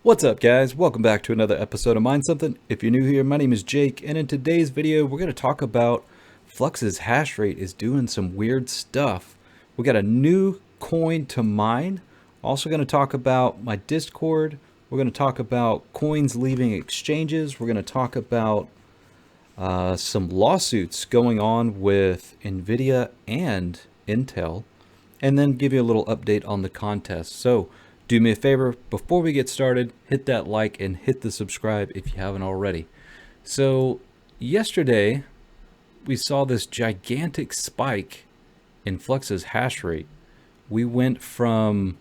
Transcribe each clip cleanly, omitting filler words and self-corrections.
What's up, guys? Welcome back to another episode of Mind Something. If you're new here, my name is Jake, and in today's video we're going to talk about Flux's hash rate is doing some weird stuff. We got a new coin to mine. Also going to talk about my Discord. We're going to talk about coins leaving exchanges. We're going to talk about some lawsuits going on with Nvidia and Intel, and then give you a little update on the contest. So do me a favor, before we get started, hit that like and hit the subscribe if you haven't already. So yesterday, we saw this gigantic spike in Flux's hash rate. We went from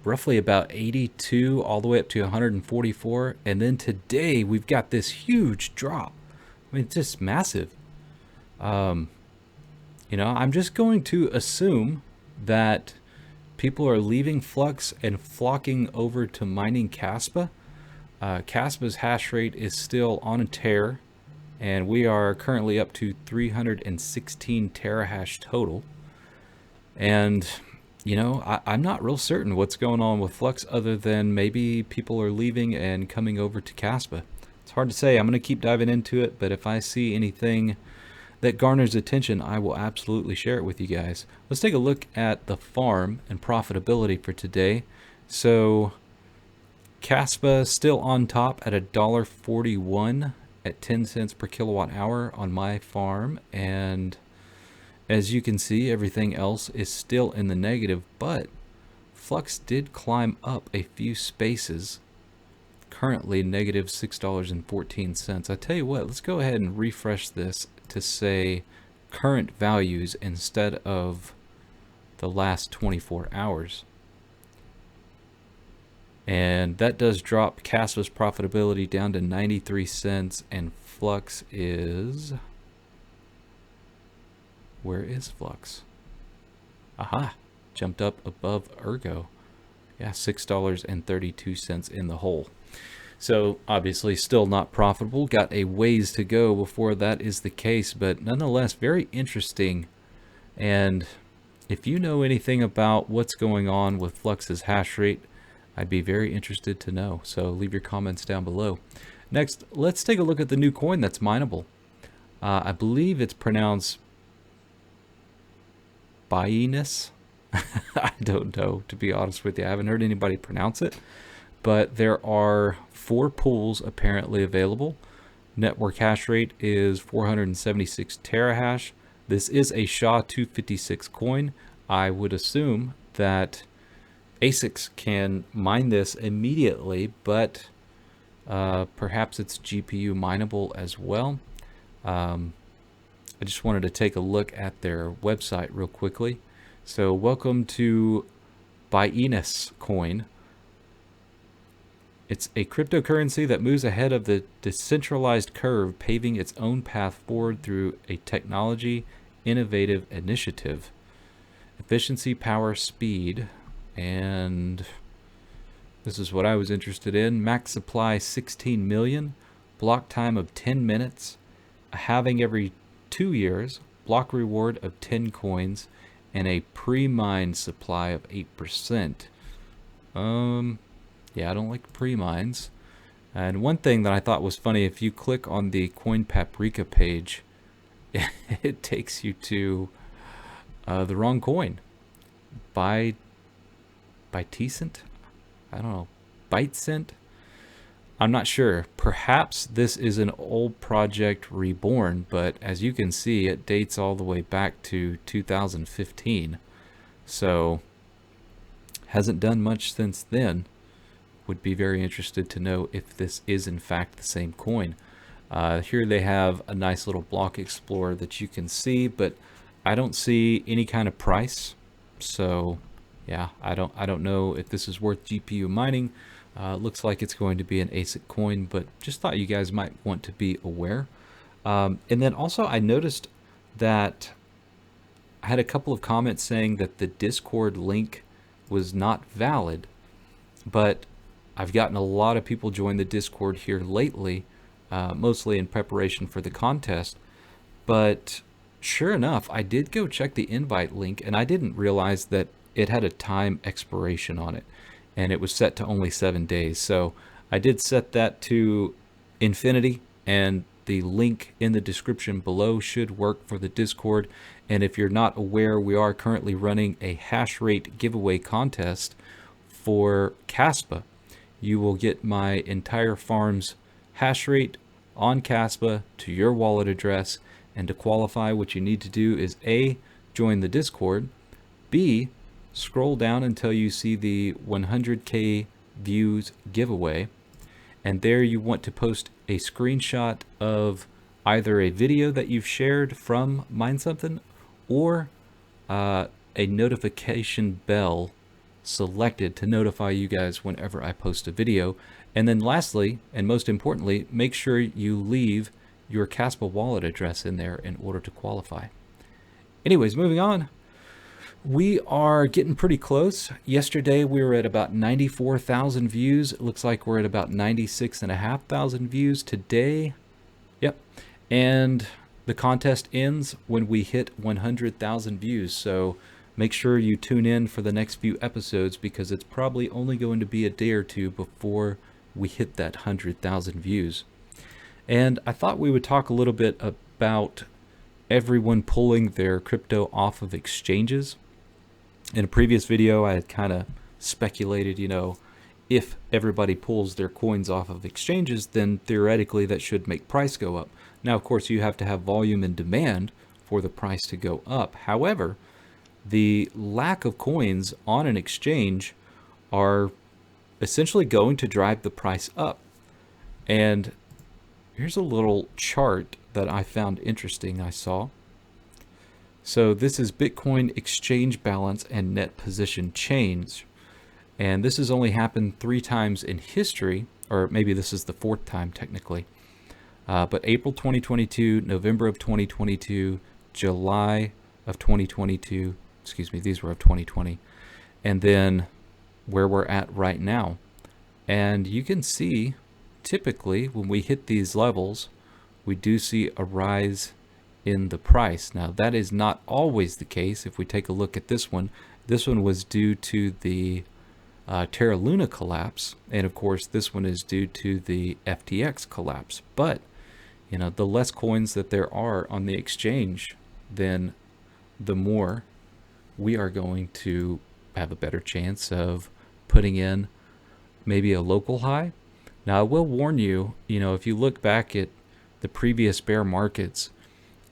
roughly about 82 all the way up to 144, and then today we've got this huge drop. I mean, it's just massive. I'm just going to assume that people are leaving Flux and flocking over to mining Kaspa. Kaspa's hash rate is still on a tear, and we are currently up to 316 terahash total. And, I'm not real certain what's going on with Flux other than maybe people are leaving and coming over to Kaspa. It's hard to say. I'm going to keep diving into it, but if I see anything that garners attention, I will absolutely share it with you guys. Let's take a look at the farm and profitability for today. So Kaspa still on top at $1.41 at 10 cents per kilowatt hour on my farm, and as you can see, everything else is still in the negative, but Flux did climb up a few spaces, currently negative $6.14. I tell you what, let's go ahead and refresh this to say current values instead of the last 24 hours. And that does drop Kaspa's profitability down to 93 cents, and Flux is... Where is Flux? Aha! Jumped up above Ergo. Yeah, $6.32 in the hole. So obviously still not profitable. Got a ways to go before that is the case, but nonetheless very interesting. And if you know anything about what's going on with Flux's hash rate, I'd be very interested to know. So leave your comments down below. Next, let's take a look at the new coin that's mineable. I believe it's pronounced Buyiness. I don't know, to be honest with you. I haven't heard anybody pronounce it. But there are 4 pools apparently available. Network hash rate is 476 terahash. This is a SHA-256 coin. I would assume that ASICs can mine this immediately, but perhaps it's GPU mineable as well. I just wanted to take a look at their website real quickly. So welcome to Buyiness coin. It's a cryptocurrency that moves ahead of the decentralized curve, paving its own path forward through a technology innovative initiative. Efficiency, power, speed, and this is what I was interested in. Max supply 16 million, block time of 10 minutes, a halving every 2 years, block reward of 10 coins, and a pre-mined supply of 8%. Yeah, I don't like pre-mines. And one thing that I thought was funny, if you click on the Coin Paprika page, it takes you to the wrong coin. Bytecent? I don't know. Bytecent? I'm not sure. Perhaps this is an old project reborn, but as you can see, it dates all the way back to 2015. So, hasn't done much since then. Would be very interested to know if this is in fact the same coin. Here they have a nice little block explorer that you can see, but I don't see any kind of price. So yeah, I don't know if this is worth GPU mining. Looks like it's going to be an ASIC coin, but just thought you guys might want to be aware. And then also I noticed that I had a couple of comments saying that the Discord link was not valid, but I've gotten a lot of people join the Discord here lately, mostly in preparation for the contest. But sure enough, I did go check the invite link, and I didn't realize that it had a time expiration on it. and it was set to only 7 days. So I did set that to infinity, and the link in the description below should work for the Discord. And if you're not aware, we are currently running a hash rate giveaway contest for Kaspa. You will get my entire farm's hash rate on Kaspa to your wallet address, and to qualify, what you need to do is A, join the Discord, B, scroll down until you see the 100k views giveaway, and there you want to post a screenshot of either a video that you've shared from Mind Something, or a notification bell selected to notify you guys whenever I post a video. And then lastly, and most importantly, make sure you leave your Kaspa wallet address in there in order to qualify. Anyways, moving on. We are getting pretty close. Yesterday we were at about 94,000 views. It looks like we're at about 96,500 views today. Yep. And the contest ends when we hit 100,000 views. So make sure you tune in for the next few episodes, because it's probably only going to be a day or two before we hit that 100,000 views. And I thought we would talk a little bit about everyone pulling their crypto off of exchanges. In a previous video, I had kind of speculated, if everybody pulls their coins off of exchanges, then theoretically that should make price go up. Now, of course, you have to have volume and demand for the price to go up. However, the lack of coins on an exchange are essentially going to drive the price up. And here's a little chart that I found interesting I saw. So this is Bitcoin exchange balance and net position change. And this has only happened 3 times in history, or maybe this is the 4th time technically. But April 2022, November of 2022, July of 2022, excuse me, these were of 2020, and then where we're at right now. And you can see typically when we hit these levels, we do see a rise in the price. Now that is not always the case. If we take a look at this one was due to the Terra Luna collapse, and of course this one is due to the FTX collapse. But the less coins that there are on the exchange, then the more we are going to have a better chance of putting in maybe a local high. Now I will warn you, if you look back at the previous bear markets,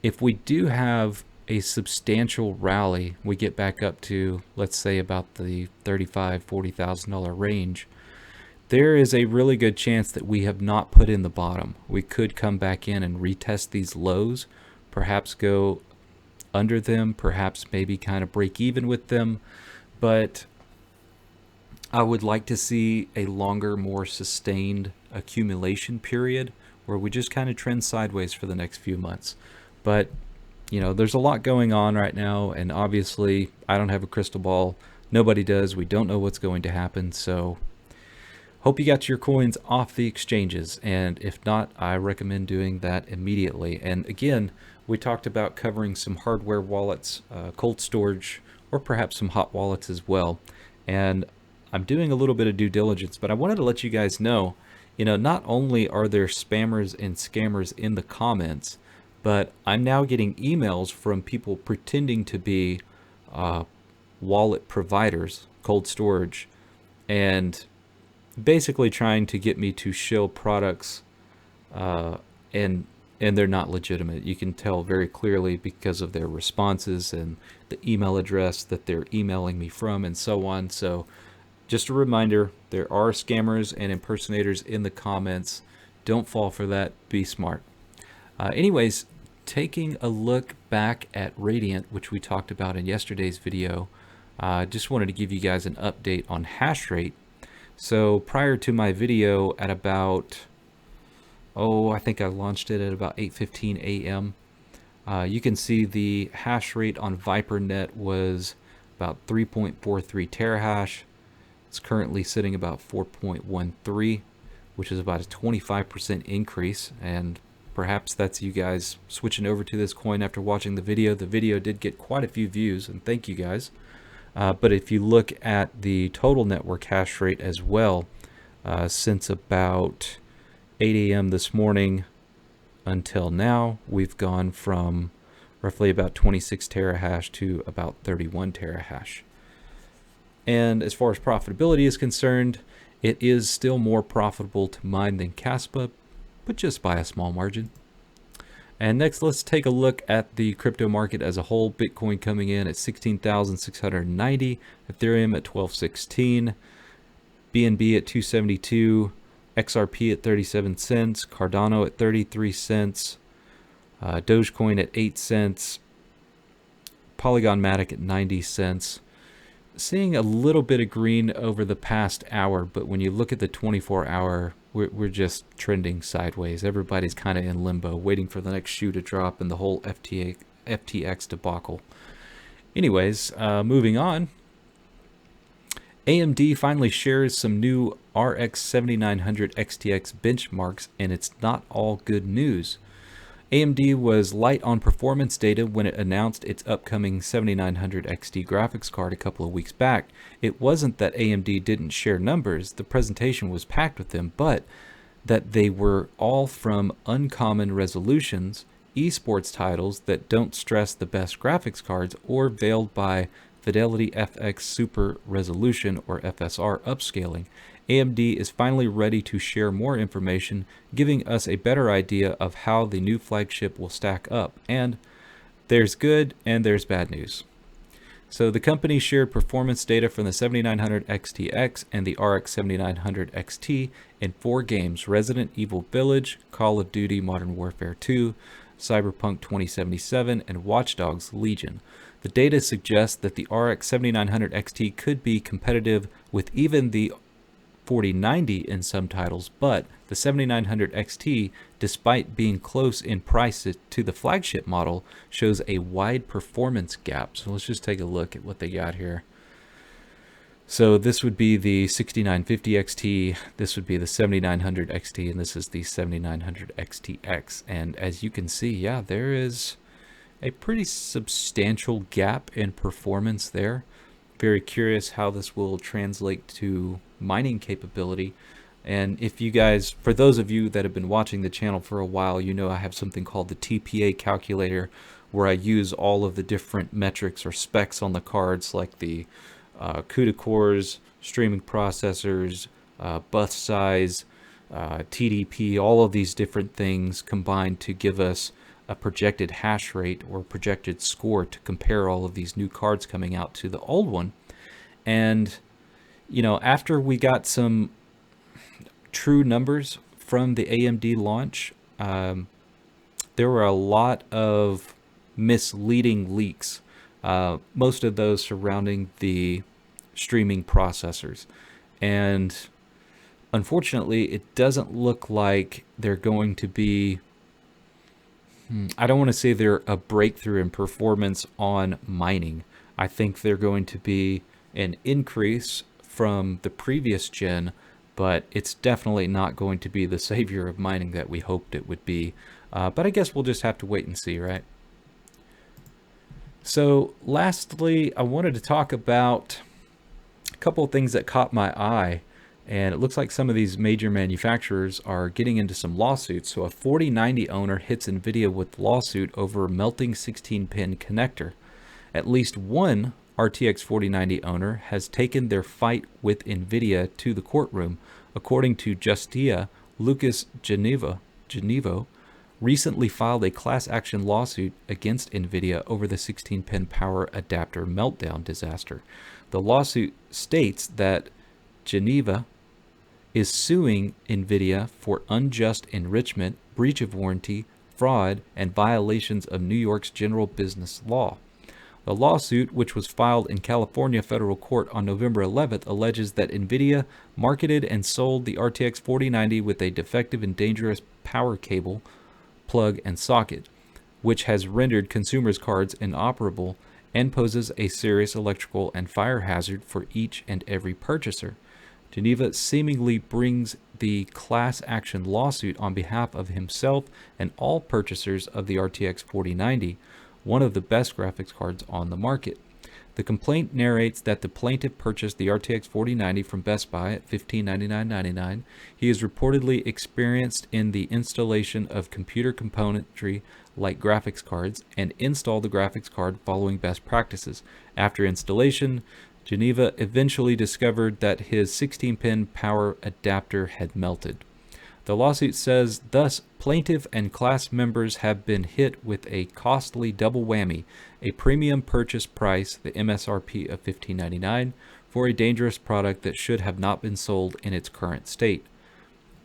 if we do have a substantial rally, we get back up to, let's say, about the $35,000, $40,000 range, there is a really good chance that we have not put in the bottom. We could come back in and retest these lows, perhaps go under them, perhaps maybe kind of break even with them. But I would like to see a longer, more sustained accumulation period where we just kind of trend sideways for the next few months. But there's a lot going on right now, and obviously I don't have a crystal ball. Nobody does. We don't know what's going to happen. So hope you got your coins off the exchanges, and if not, I recommend doing that immediately. And again, we talked about covering some hardware wallets, cold storage, or perhaps some hot wallets as well. And I'm doing a little bit of due diligence, but I wanted to let you guys know, not only are there spammers and scammers in the comments, but I'm now getting emails from people pretending to be wallet providers, cold storage, and basically trying to get me to show products, and they're not legitimate. You can tell very clearly because of their responses and the email address that they're emailing me from and so on. So just a reminder, there are scammers and impersonators in the comments. Don't fall for that. Be smart. Anyways, taking a look back at Radiant, which we talked about in yesterday's video, just wanted to give you guys an update on hash rate. So prior to my video at about, I think I launched it at about 8:15 a.m. You can see the hash rate on ViperNet was about 3.43 terahash. It's currently sitting about 4.13, which is about a 25% increase. And perhaps that's you guys switching over to this coin after watching the video. The video did get quite a few views, and thank you guys. But if you look at the total network hash rate as well, since about 8 a.m. this morning until now, we've gone from roughly about 26 terahash to about 31 terahash. And as far as profitability is concerned, it is still more profitable to mine than Kaspa, but just by a small margin. And next, let's take a look at the crypto market as a whole. Bitcoin coming in at 16,690, Ethereum at 1216, BNB at 272, XRP at 37 cents, Cardano at 33 cents, Dogecoin at 8 cents, Polygon Matic at 90 cents. Seeing a little bit of green over the past hour, but when you look at the 24-hour, we're just trending sideways. Everybody's kind of in limbo, waiting for the next shoe to drop in the whole FTX debacle. Anyways, moving on. AMD finally shares some new RX 7900 XTX benchmarks, and it's not all good news. AMD was light on performance data when it announced its upcoming 7900 XT graphics card a couple of weeks back. It wasn't that AMD didn't share numbers, the presentation was packed with them, but that they were all from uncommon resolutions, esports titles that don't stress the best graphics cards, or veiled by Fidelity FX Super Resolution or FSR upscaling. AMD is finally ready to share more information, giving us a better idea of how the new flagship will stack up. And there's good and there's bad news. So the company shared performance data from the 7900 XTX and the RX 7900 XT in 4 games: Resident Evil Village, Call of Duty Modern Warfare 2, Cyberpunk 2077, and Watch Dogs Legion. The data suggests that the RX 7900 XT could be competitive with even the 4090 in some titles, but the 7900 XT, despite being close in price to the flagship model, shows a wide performance gap. So let's just take a look at what they got here. So this would be the 6950 XT, this would be the 7900 XT, and this is the 7900 XTX. And as you can see, yeah, there is a pretty substantial gap in performance there. Very curious how this will translate to mining capability. And if you guys, for those of you that have been watching the channel for a while, you know I have something called the TPA calculator, where I use all of the different metrics or specs on the cards, like the CUDA cores, streaming processors, bus size, TDP, all of these different things combined to give us a projected hash rate or projected score to compare all of these new cards coming out to the old one. And you know, after we got some true numbers from the AMD launch, there were a lot of misleading leaks, most of those surrounding the streaming processors. And unfortunately, it doesn't look like they're going to be, I don't want to say they're a breakthrough in performance on mining. I think they're going to be an increase from the previous gen, but it's definitely not going to be the savior of mining that we hoped it would be. But I guess we'll just have to wait and see, right? So lastly, I wanted to talk about a couple of things that caught my eye, and it looks like some of these major manufacturers are getting into some lawsuits. So a 4090 owner hits Nvidia with lawsuit over melting 16-pin connector. At least one RTX 4090 owner has taken their fight with Nvidia to the courtroom. According to Justia, Lucas Genevo recently filed a class action lawsuit against Nvidia over the 16-pin power adapter meltdown disaster. The lawsuit states that Geneva is suing Nvidia for unjust enrichment, breach of warranty, fraud, and violations of New York's general business law. The lawsuit, which was filed in California federal court on November 11th, alleges that Nvidia marketed and sold the RTX 4090 with a defective and dangerous power cable, plug, and socket, which has rendered consumers' cards inoperable and poses a serious electrical and fire hazard for each and every purchaser. Geneva seemingly brings the class action lawsuit on behalf of himself and all purchasers of the RTX 4090, one of the best graphics cards on the market. The complaint narrates that the plaintiff purchased the RTX 4090 from Best Buy at $1599.99. He is reportedly experienced in the installation of computer componentry like graphics cards and installed the graphics card following best practices. After installation, Geneva eventually discovered that his 16-pin power adapter had melted. The lawsuit says, thus, plaintiff and class members have been hit with a costly double whammy, a premium purchase price, the MSRP of $15.99, for a dangerous product that should have not been sold in its current state.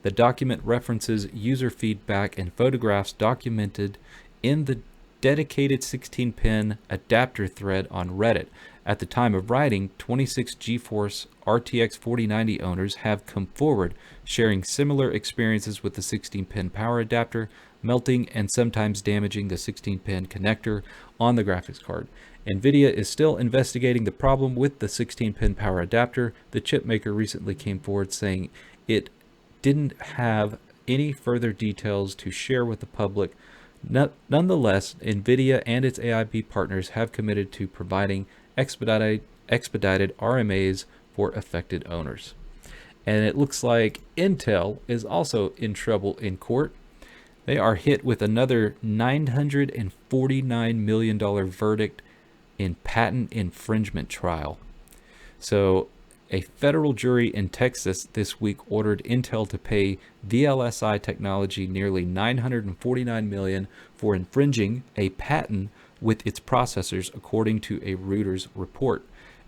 The document references user feedback and photographs documented in the dedicated 16-pin adapter thread on Reddit. At the time of writing, 26 GeForce RTX 4090 owners have come forward, sharing similar experiences with the 16-pin power adapter, melting and sometimes damaging the 16-pin connector on the graphics card. Nvidia is still investigating the problem with the 16-pin power adapter. The chip maker recently came forward saying it didn't have any further details to share with the public. Nonetheless, Nvidia and its AIB partners have committed to providing expedited RMAs for affected owners. And it looks like Intel is also in trouble in court. They are hit with another $949 million verdict in patent infringement trial. So a federal jury in Texas this week ordered Intel to pay VLSI Technology nearly $949 million for infringing a patent with its processors, according to a Reuters report.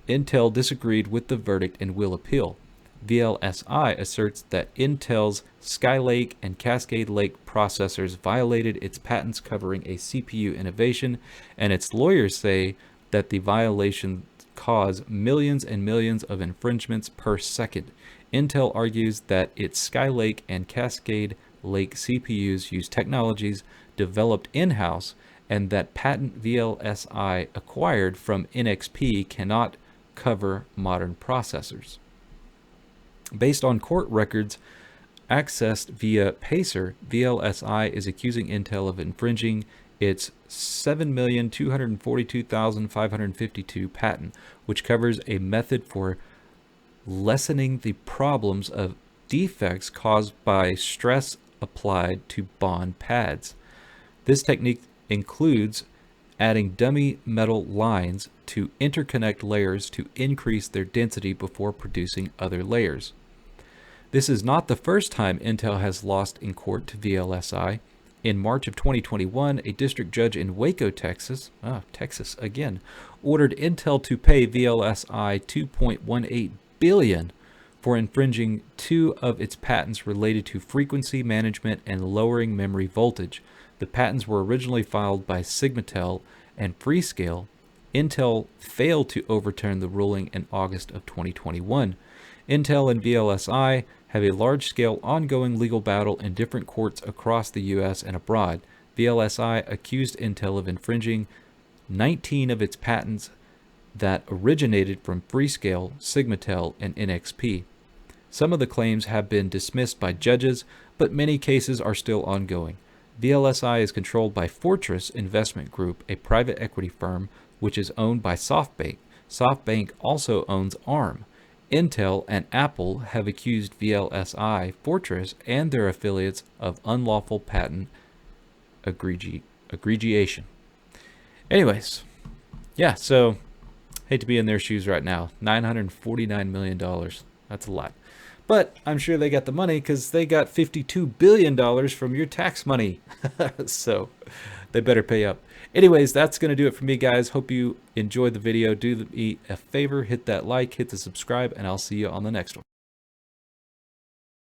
Intel disagreed with the verdict and will appeal. VLSI asserts that Intel's Skylake and Cascade Lake processors violated its patents covering a CPU innovation, and its lawyers say that the violations cause millions and millions of infringements per second. Intel argues that its Skylake and Cascade Lake CPUs use technologies developed in-house, and that patent VLSI acquired from NXP cannot cover modern processors. Based on court records accessed via Pacer, VLSI is accusing Intel of infringing its 7,242,552 patent, which covers a method for lessening the problems of defects caused by stress applied to bond pads. This technique includes adding dummy metal lines to interconnect layers to increase their density before producing other layers. This is not the first time Intel has lost in court to VLSI. In March of 2021, a district judge in Waco, Texas again, ordered Intel to pay VLSI $2.18 billion for infringing two of its patents related to frequency management and lowering memory voltage. The patents were originally filed by Sigmatel and Freescale. Intel failed to overturn the ruling in August of 2021. Intel and VLSI have a large-scale ongoing legal battle in different courts across the U.S. and abroad. VLSI accused Intel of infringing 19 of its patents that originated from Freescale, Sigmatel, and NXP. Some of the claims have been dismissed by judges, but many cases are still ongoing. VLSI is controlled by Fortress Investment Group, a private equity firm which is owned by SoftBank. SoftBank also owns ARM. Intel and Apple have accused VLSI, Fortress, and their affiliates of unlawful patent aggregation. Anyways, yeah, so hate to be in their shoes right now. $949 million. That's a lot. But I'm sure they got the money because they got $52 billion from your tax money. So they better pay up. Anyways, that's going to do it for me, guys. Hope you enjoyed the video. Do me a favor, hit that like, hit the subscribe, and I'll see you on the next one.